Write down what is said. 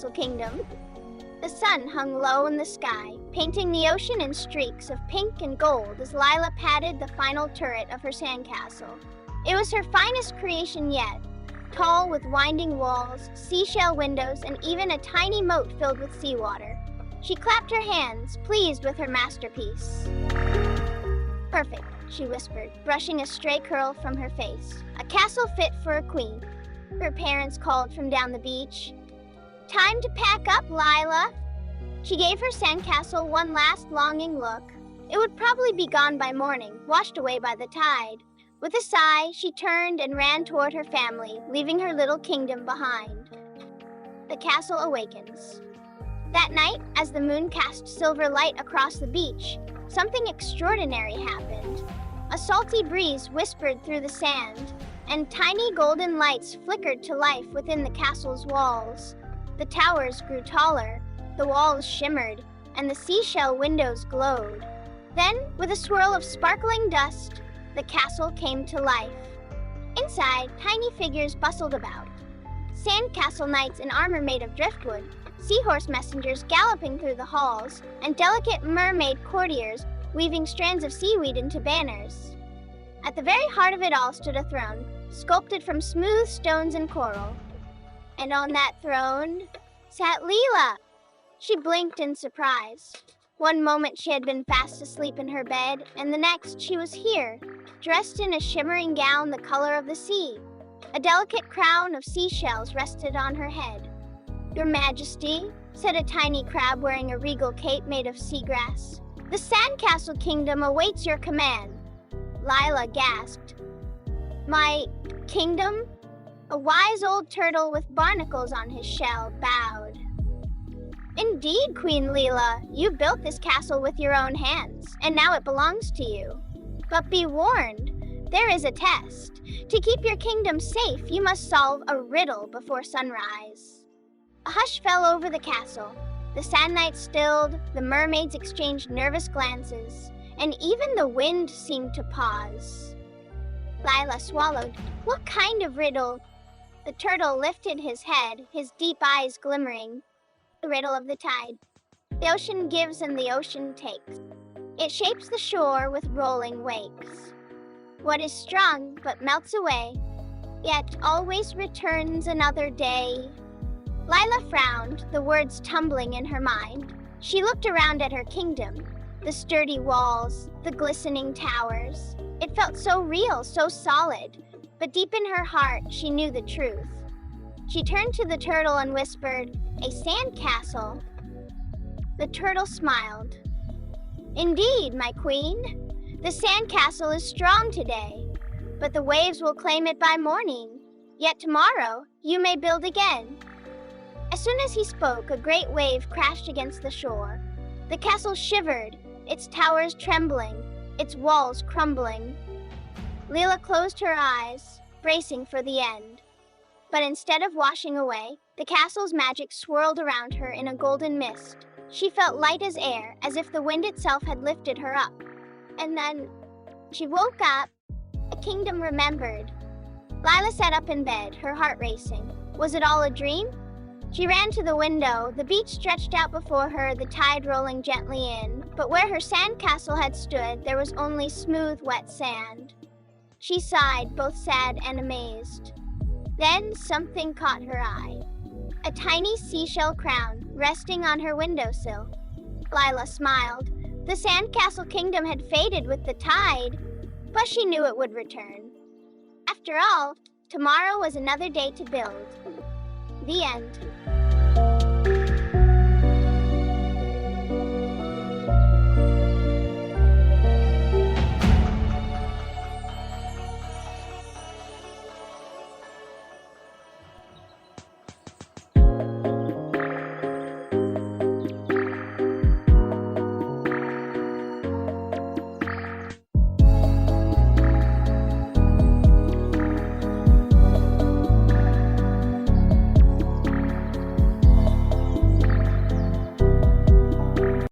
Sandcastle Kingdom. The sun hung low in the sky, painting the ocean in streaks of pink and gold as Lila patted the final turret of her sandcastle. It was her finest creation yet, tall with winding walls, seashell windows, and even a tiny moat filled with seawater. She clapped her hands, pleased with her masterpiece. "Perfect," she whispered, brushing a stray curl from her face. "A castle fit for a queen," her parents called from down the beach. "Time to pack up, Lila." She gave her sandcastle one last longing look. It would probably be gone by morning, washed away by the tide. With a sigh, she turned and ran toward her family, leaving her little kingdom behind. The castle awakens. That night, as the moon cast silver light across the beach, something extraordinary happened. A salty breeze whispered through the sand, and tiny golden lights flickered to life within the castle's walls. The towers grew taller, the walls shimmered, and the seashell windows glowed. Then, with a swirl of sparkling dust, the castle came to life. Inside, tiny figures bustled about. Sandcastle knights in armor made of driftwood, seahorse messengers galloping through the halls, and delicate mermaid courtiers weaving strands of seaweed into banners. At the very heart of it all stood a throne, sculpted from smooth stones and coral. And on that throne sat Lila. She blinked in surprise. One moment she had been fast asleep in her bed, and the next she was here, dressed in a shimmering gown the color of the sea. A delicate crown of seashells rested on her head. "Your Majesty," said a tiny crab wearing a regal cape made of seagrass, "the Sandcastle Kingdom awaits your command." Lila gasped. "My kingdom?" A wise old turtle with barnacles on his shell bowed. "Indeed, Queen Lila, you built this castle with your own hands, and now it belongs to you. But be warned, there is a test. To keep your kingdom safe, you must solve a riddle before sunrise." A hush fell over the castle. The sand knights stilled, the mermaids exchanged nervous glances, and even the wind seemed to pause. Lila swallowed. "What kind of riddle?" The turtle lifted his head, his deep eyes glimmering. "The riddle of the tide. The ocean gives and the ocean takes. It shapes the shore with rolling wakes. What is strong but melts away, yet always returns another day." Lila frowned, the words tumbling in her mind. She looked around at her kingdom, the sturdy walls, the glistening towers. It felt so real, so solid, but deep in her heart, she knew the truth. She turned to the turtle and whispered, "A sand castle?" The turtle smiled. "Indeed, my queen. The sand castle is strong today, but the waves will claim it by morning. Yet tomorrow, you may build again." As soon as he spoke, a great wave crashed against the shore. The castle shivered, its towers trembling, its walls crumbling. Lila closed her eyes, bracing for the end. But instead of washing away, the castle's magic swirled around her in a golden mist. She felt light as air, as if the wind itself had lifted her up. And then she woke up. A kingdom remembered. Lila sat up in bed, her heart racing. Was it all a dream? She ran to the window, the beach stretched out before her, the tide rolling gently in. But where her sandcastle had stood, there was only smooth, wet sand. She sighed, both sad and amazed. Then something caught her eye. A tiny seashell crown resting on her windowsill. Lila smiled. The Sandcastle Kingdom had faded with the tide, but she knew it would return. After all, tomorrow was another day to build. The end.